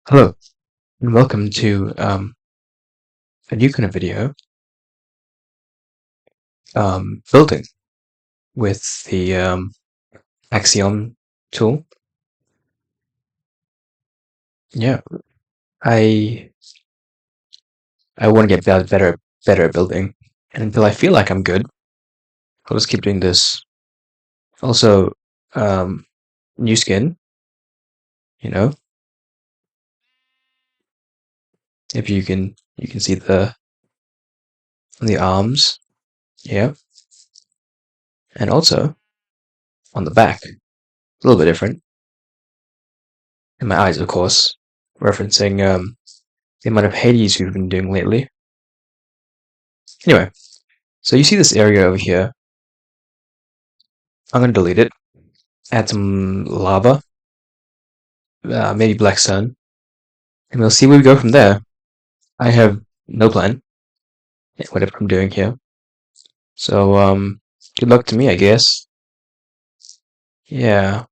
Hello, and welcome to a new kind of video, building with the axiom tool. Yeah, I want to get better at building, and until I feel like I'm good, I'll just keep doing this. Also, um, new skin, you know, if you can see the arms, yeah, and also on the back, a little bit different. And my eyes, of course, referencing the amount of Hades we've been doing lately. Anyway, so you see this area over here. I'm going to delete it, add some lava, maybe black sun, and we'll see where we go from there. I have no plan in whatever I'm doing here. So, good luck to me, I guess. Yeah.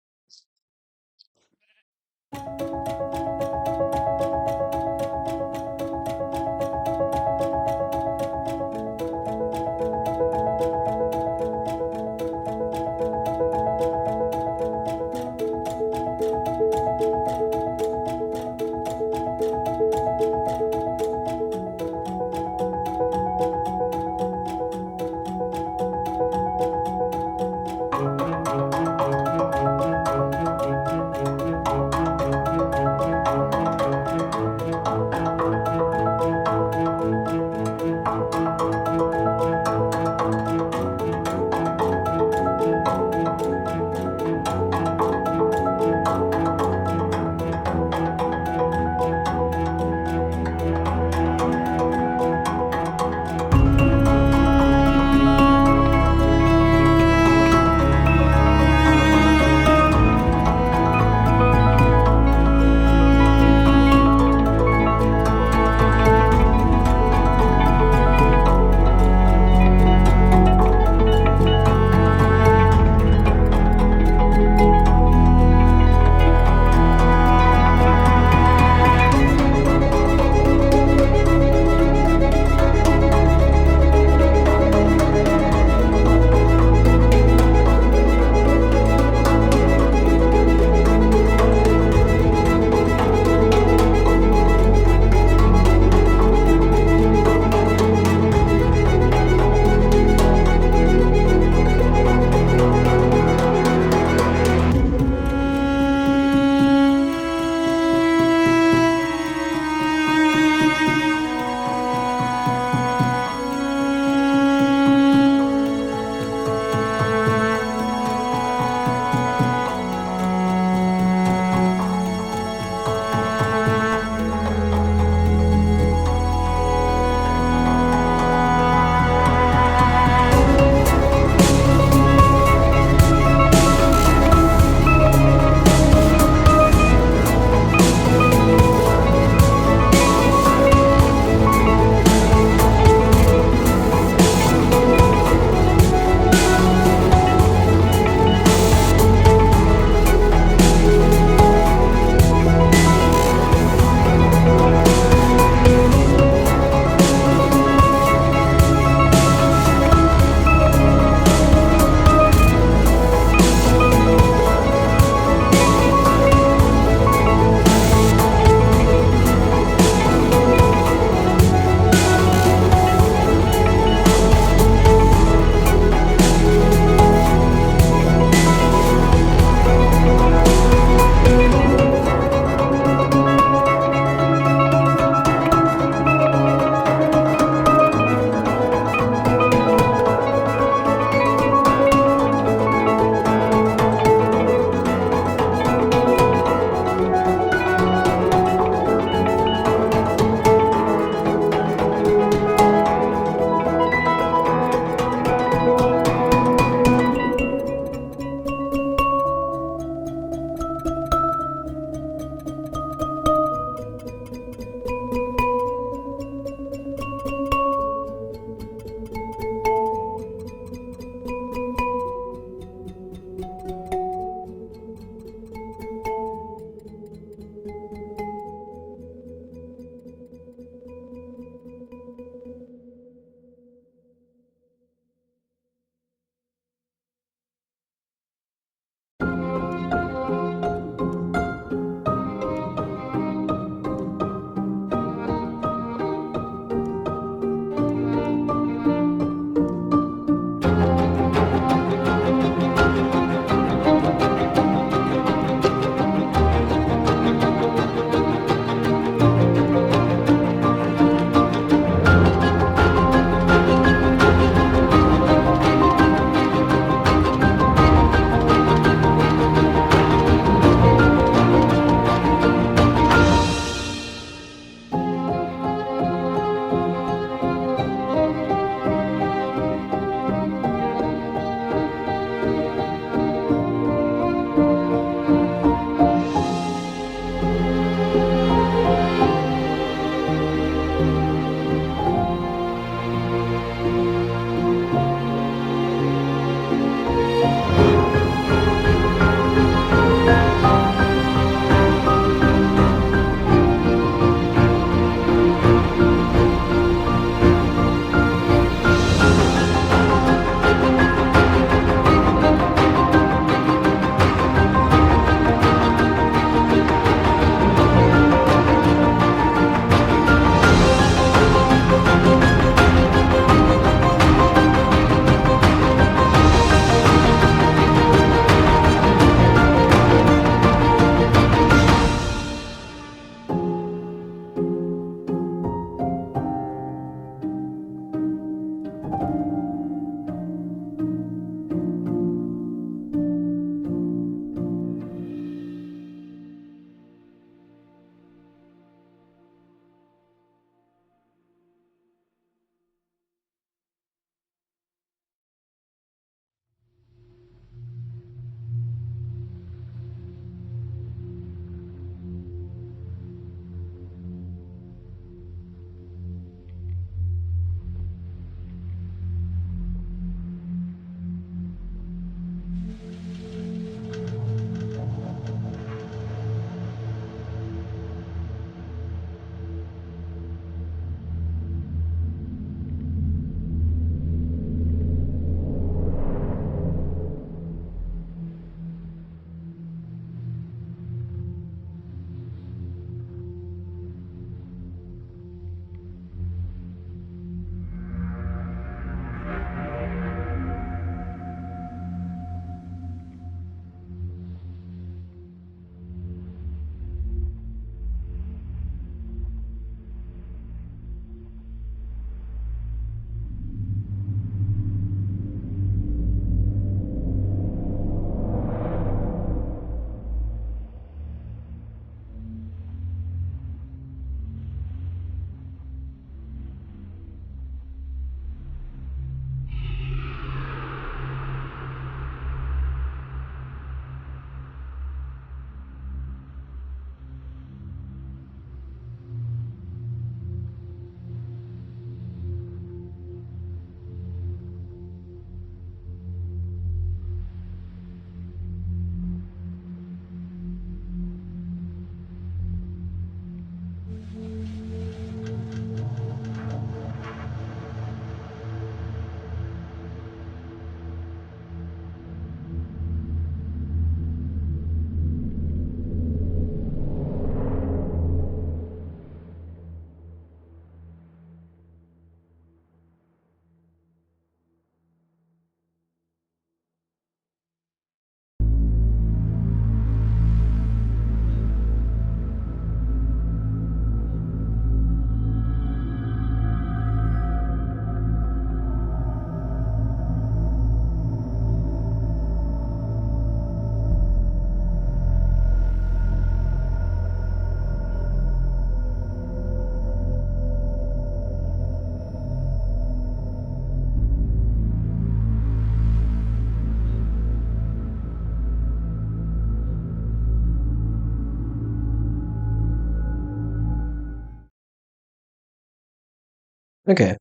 Okay,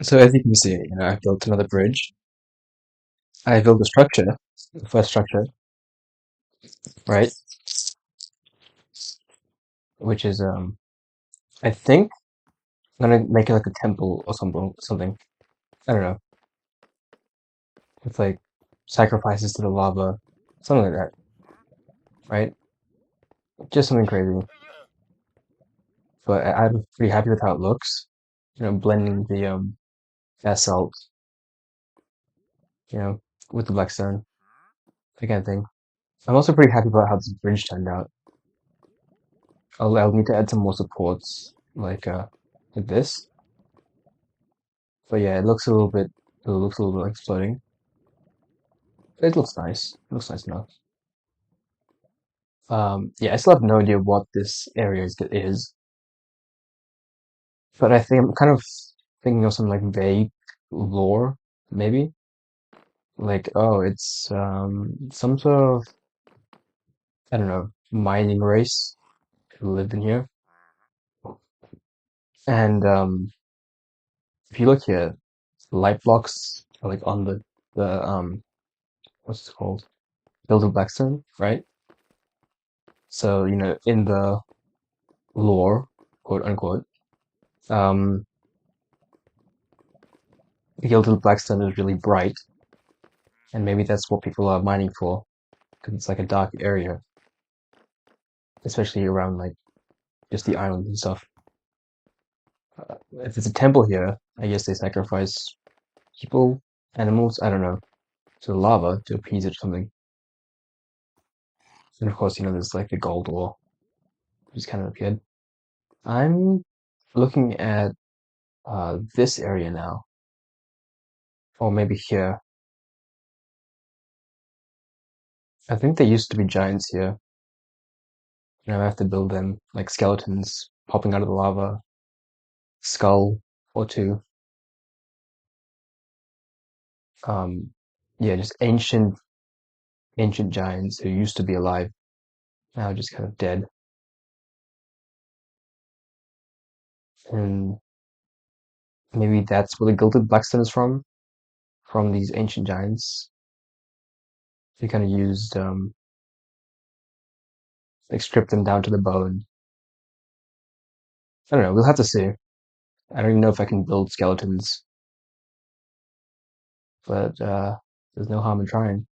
so as you can see, I built another bridge. I built a structure, the first structure, right? Which is I think I'm gonna make it like a temple or something. I don't know. With like sacrifices to the lava, something like that, right? Just something crazy. But I'm pretty happy with how it looks. Blending the basalt, you know, with the black stone, that kind of thing. I'm also pretty happy about how this bridge turned out. I'll need to add some more supports, like this. But yeah, it looks a little bit like exploding. It looks nice. It looks nice enough. Yeah, I still have no idea what this area is, but I think I'm kind of thinking of some like vague lore, maybe. Like, oh, it's some sort of, I don't know, mining race who lived in here. And if you look here, light blocks are like on the what's it called? Build of Blackstone, right? So, in the lore, quote unquote, um, the Gilded Blackstone is really bright, and maybe that's what people are mining for, because it's like a dark area, especially around like just the islands and stuff. If it's a temple here, I guess they sacrifice people, animals, I don't know, to the lava to appease it or something. And of course, there's like the gold ore, which is kind of good. I'm looking at this area now, or maybe here. I think there used to be giants here. I have to build them like skeletons popping out of the lava, skull or two. Um, yeah, just ancient giants who used to be alive, now just kind of dead. And maybe that's where the gilded blackstone is from these ancient giants. They kind of used like stripped them down to the bone. I don't know. We'll have to see. I don't even know if I can build skeletons, but there's no harm in trying.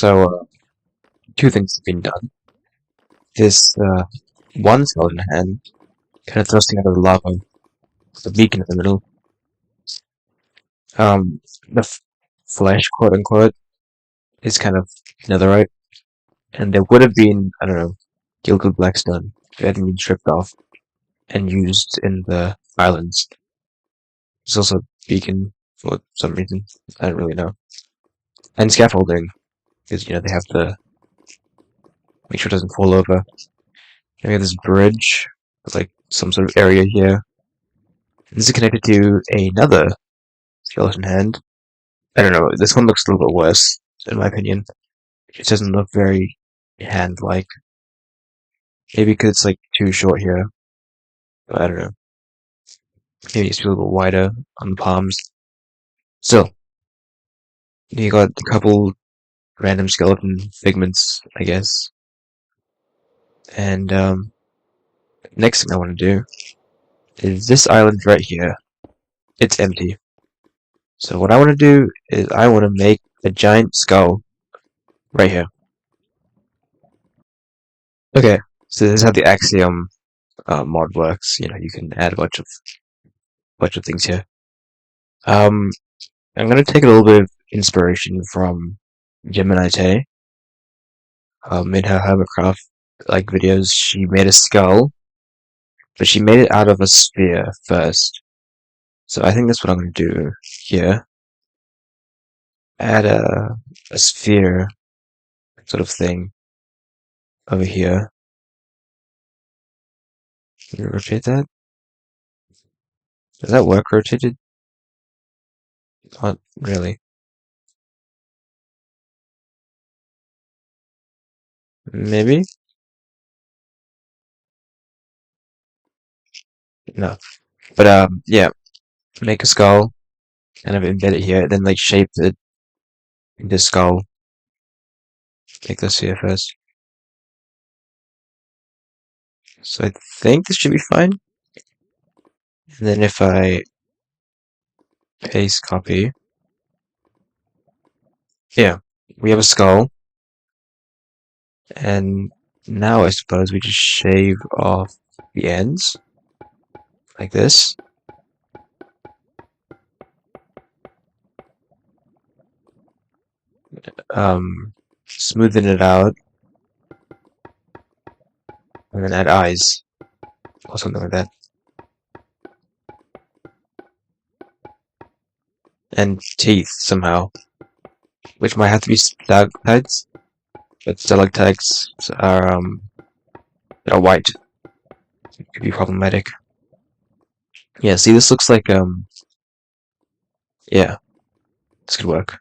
So, two things have been done. This one skeleton hand kind of thrusting out of the lava, with a beacon in the middle. The flesh, quote unquote, is kind of netherite, and there would have been, I don't know, gilded blackstone if it hadn't been stripped off and used in the islands. There's also a beacon for some reason, I don't really know. And scaffolding, because, you know, they have to make sure it doesn't fall over. We have this bridge with, like, some sort of area here. This is connected to another skeleton hand. I don't know, this one looks a little bit worse, in my opinion. It doesn't look very hand-like. Maybe because it's, like, too short here. But I don't know. Maybe it needs to be a little wider on the palms. Still, you got a couple random skeleton figments, I guess. And, next thing I want to do is this island right here. It's empty. So what I want to do is I want to make a giant skull right here. Okay, so this is how the axiom mod works. You know, you can add a bunch of things here. I'm gonna take a little bit of inspiration from Gemini Tay. In her Hermitcraft like videos, she made a skull, but she made it out of a sphere first. So I think that's what I'm gonna do here. Add a sphere sort of thing over here. Can you rotate that? Does that work rotated? Not really. Maybe? No. But yeah. Make a skull, kind of embed it here, then like shape it into skull. Make this here first. So I think this should be fine. And then if I paste copy, yeah, we have a skull. And now I suppose we just shave off the ends, like this. Smoothen it out, and then add eyes, or something like that. And teeth, somehow. Which might have to be stalactites, but stalactites are white. It could be problematic. Yeah, see, this looks like, yeah, this could work.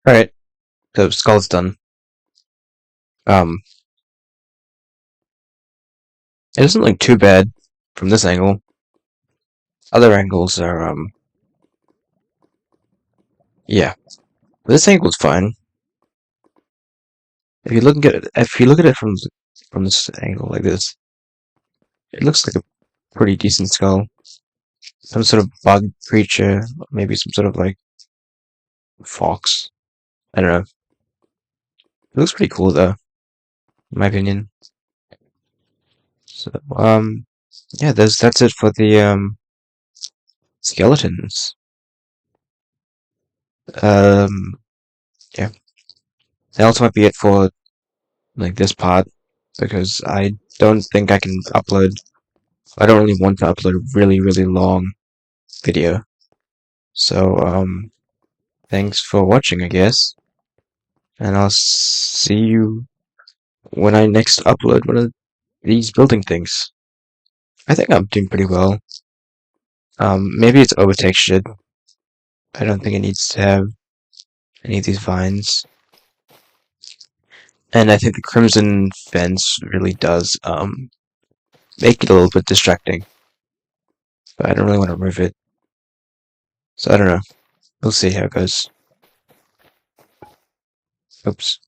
Alright, the skull's done. It doesn't look too bad from this angle. Other angles are, yeah. This angle's fine. If you look at it from this angle like this, it looks like a pretty decent skull. Some sort of bug creature, maybe some sort of like fox. I don't know. It looks pretty cool though, in my opinion. So, yeah, that's it for the skeletons. Yeah, that also might be it for like this part because I don't think I can upload. I don't really want to upload a really long video. So thanks for watching, I guess, and I'll see you when I next upload one of these building things. I think I'm doing pretty well. Maybe it's over textured. I don't think it needs to have any of these vines. And I think the crimson fence really does make it a little bit distracting. But I don't really want to remove it. So I don't know. We'll see how it goes. Oops.